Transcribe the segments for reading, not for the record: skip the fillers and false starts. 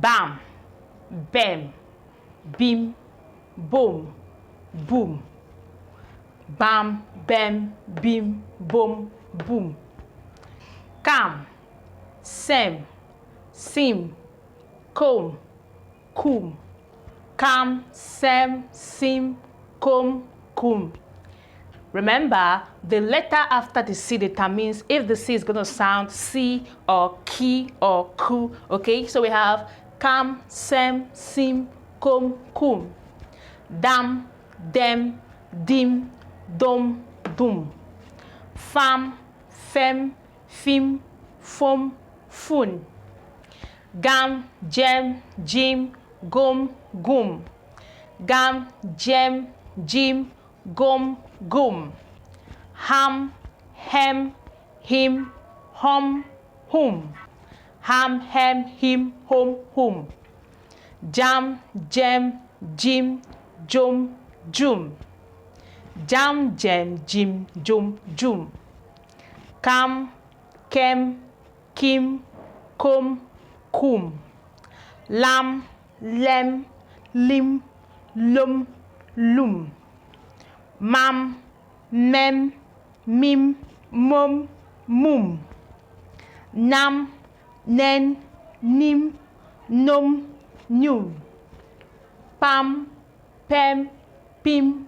bam, bam, bim, boom, boom. Bam, bam, bim, boom, boom. Cam, sem, sim, com, cum. Cam, sem, sim, com, cum. Remember, the letter after the C determines if the C is going to sound C or ki or ku. Okay, so we have cam, sem, sim, com, cum. Dam, dem, dim, dom, dum. Fam, fem, fim, fom, fun. Gam, gem, jim, gum, gum. Gam, gem, jim, gum, gum. Ham, hem, him, hum, hum. Ham, hem, him, hum, hum. Jam, jem, jim, jum, jum. Jam, jem, jim, jum, jum. Cam, kem, kim, cum, cum. Lam, lem, lim, lum, lum. Mam, mem, mim, mum, mum. Nam, nen, nim, num, num. Pam, pem, pim,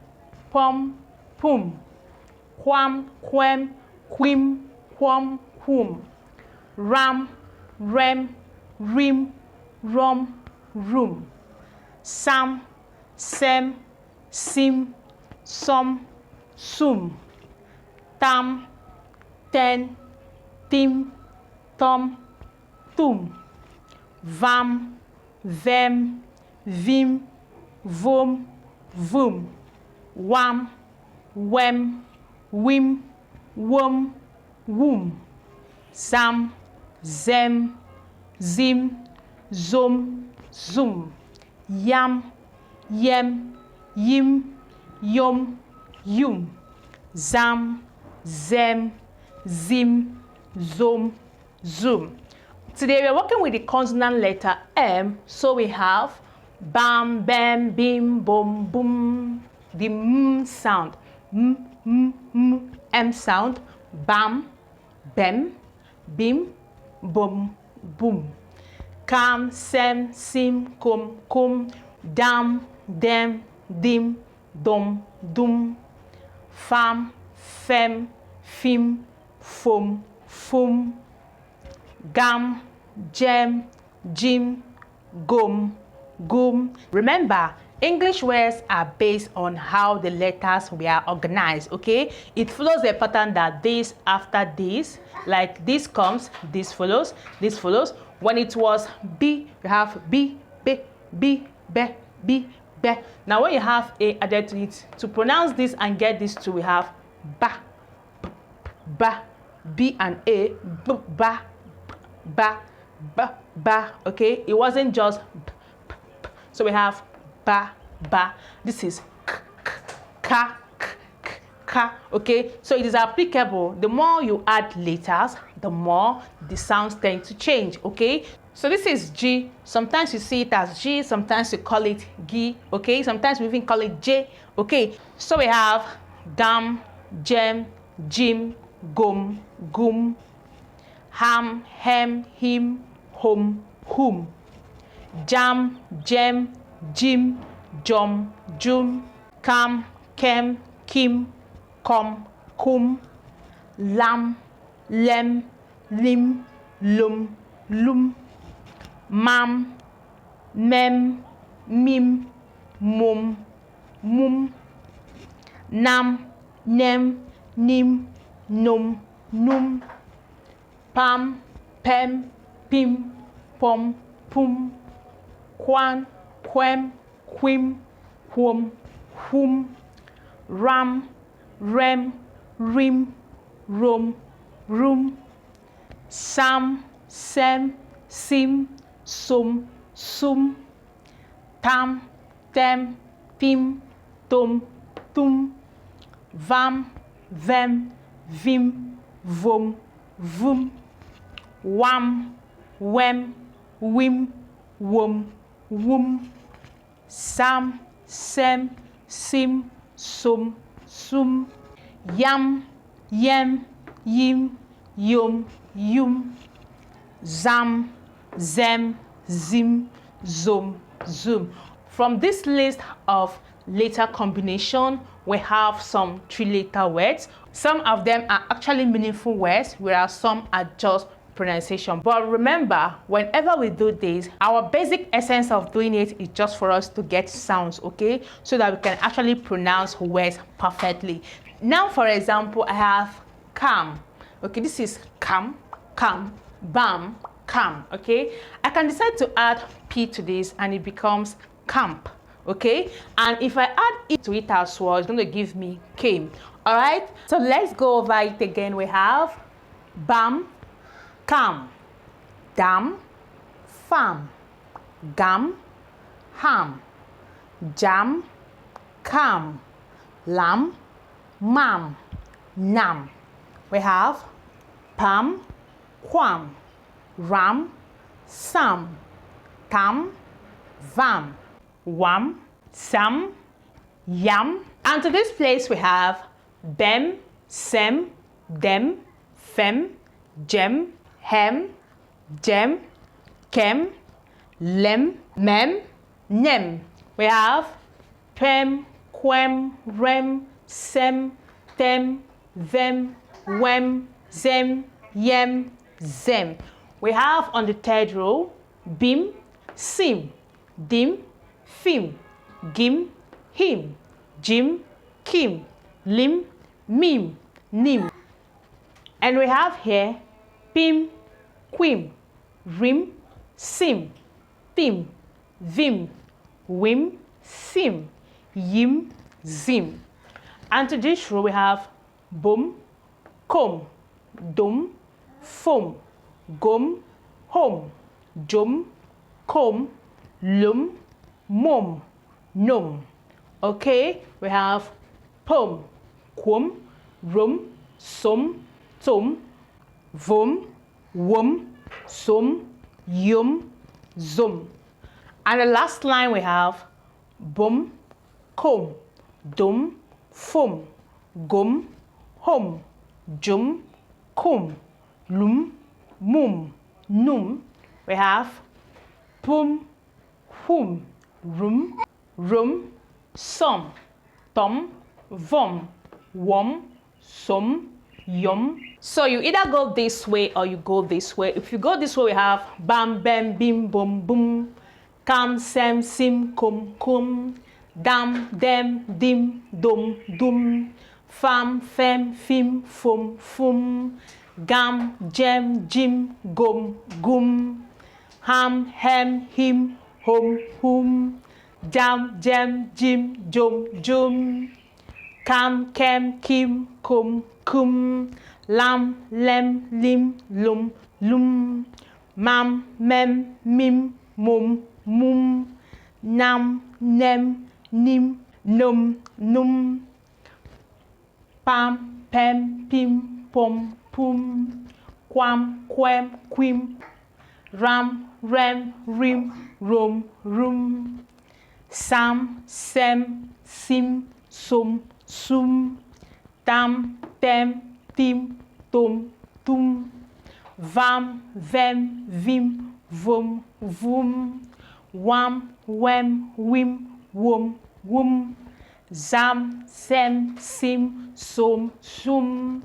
pom, pum. Quam, quem, quim, quam, quum. Ram, rem, rim, rom, rum. Sam, sem, sim, som, sum. Tam, ten, tim, tom, tum. Vam, vem, vim, vom, vum. Wam, wem, wim, wum, wum. Zam, zem, zim, zum, zum. Yam, yem, yim, yum, yum. Zam, zem, zim, zum, zum. Today we are working with the consonant letter M, so we have bam, bam, bim, boom, boom. The M sound, M sound, bam, bem, bim, boom, boom. Cam, sem, sim, cum, cum. Dam, dem, dim, dom, dum. Fam, fem, fim, fom, fum. Gam, gem, jim, gum, gum. Remember, English words are based on how the letters were organized, okay? It follows the pattern that this after this, like this comes, this follows, this follows. When it was B, you have B, B, B, B, B, B. Now when you have A added to it, to pronounce this and get this to, we have ba, ba, B and A, b, ba, ba, ba, ba, okay? It wasn't just b, b, b. So we have ba, ba. This is k, k, ka, k, k, ka, okay? So it is applicable. The more you add letters, the more the sounds tend to change, okay? So this is G. Sometimes you see it as G, sometimes you call it G, okay? Sometimes we even call it J, okay? So we have gam, gem, jim, gum, gum. Ham, hem, him, hum, hum. Jam, gem, jim, jum, jum. Cam, kem, kim, com, cum. Lam, lem, lim, lum, lum. Mam, mem, mim, mum, mum. Nam, nem, nim, num, num. Pam, pem, pim, pom, pum. Quan, quem, quim, quum, whom. Ram, rem, rim, rom, rum. Sam, sem, sim, sum, sum. Tam, tem, tim, tom, tum. Vam, vem, vim, vom, vum. Wam, wem, wim, wom, wom. Sam, sem, sim, sum, sum. Yam, yem, yim, yum, yum. Zam, zem, zim, zum, zum. From this list of letter combination, we have some 3-letter words. Some of them are actually meaningful words, whereas some are just pronunciation. But remember, whenever we do this, our basic essence of doing it is just for us to get sounds, okay? So that we can actually pronounce words perfectly. Now, for example, I have calm. Okay, this is calm, calm, bam, calm, okay? I can decide to add P to this and it becomes camp, okay? And if I add it to it as well, it's going to give me came, all right? So let's go over it again. We have bam, cam, dam, fam, gam, ham, jam, cam, lam, mam, nam. We have pam, quam, ram, sam, tam, vam, wam, sam, yam. And to this place we have bem, sem, dem, fem, gem, hem, gem, kem, lem, mem, nem. We have pem, quem, rem, sem, tem, vem, wem, zem, yem, zem. We have on the third row bim, sim, dim, fim, gim, him, jim, kim, lim, mim, nim. And we have here pim, quim, rim, sim, tim, vim, wim, sim, yim, zim. And to this row we have bum, com, dum, fum, gum, hom, jum, com, lum, mum, num. Okay, we have pum, quum, rum, sum, tum, vum, wum, sum, yum, zum. And the last line we have bum, com, dum, fum, gum, hum, jum, cum, lum, mum, num. We have pum, hum, rum, rum, sum, tum, vom, wom, sum, yum. So you either go this way or you go this way. If you go this way, we have bam, bam, bim, bum, boom, cam, sem, sim, cum, cum, dam, dem, dim, dum, dum, fam, fem, fim, fum, fum, gam, gem, jim, gum, gum, ham, hem, him, hum, hum, jam, jem, jim, jum, jum, cam, kem, kim, cum, cum, lam, lem, lim, lum, lum, mam, mem, mim, mum, mum, nam, nem, nim, num, num, pam, pem, pim, pum, pum, quam, quem, quim, ram, rem, rim, rum, rum, sam, sem, sim, sum, sum, tam, tem, tim, tum, tum, vam, vem, vim, vum, vum, wam, wem, wim, wum, wum, zam, sem, sim, sum, sum,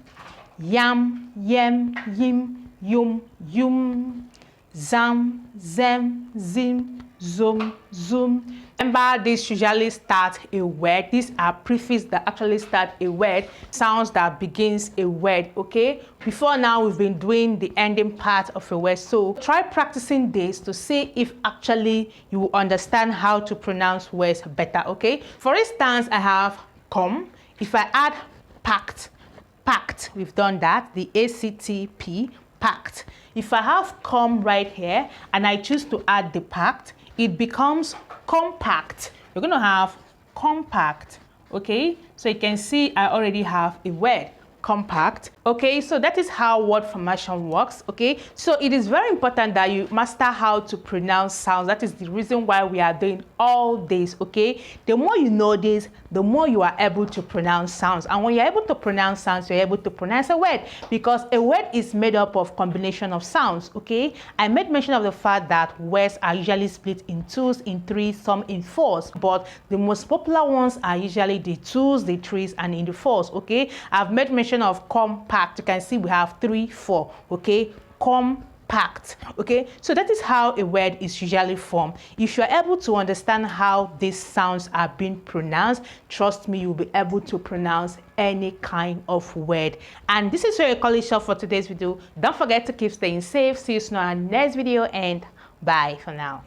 yam, yem, yim, yum, yum, zam, zem, zim, zum, zum. Remember, these usually start a word. These are prefixes that actually start a word, sounds that begins a word, okay? Before now, we've been doing the ending part of a word. So try practicing this to see if actually you will understand how to pronounce words better, okay? For instance, I have come. If I add packed, packed, we've done that, the ACTP, packed. If I have come right here and I choose to add the packed, it becomes compact. You're going to have compact, okay? So you can see I already have a word, compact. Okay, so that is how word formation works. Okay, so it is very important that you master how to pronounce sounds. That is the reason why we are doing all this. Okay, the more you know this, the more you are able to pronounce sounds, and when you're able to pronounce sounds, you're able to pronounce a word, because a word is made up of combination of sounds. Okay, I made mention of the fact that words are usually split in twos, in threes, some in fours, but the most popular ones are usually the twos, the threes, and in the fours. Okay, I've made mention of compact. You can see we have 3, 4. Okay, compact. Okay, so that is how a word is usually formed. If you're able to understand how these sounds are being pronounced, trust me, you'll be able to pronounce any kind of word. And this is where I call it short for today's video. Don't forget to keep staying safe. See you soon on our next video, and bye for now.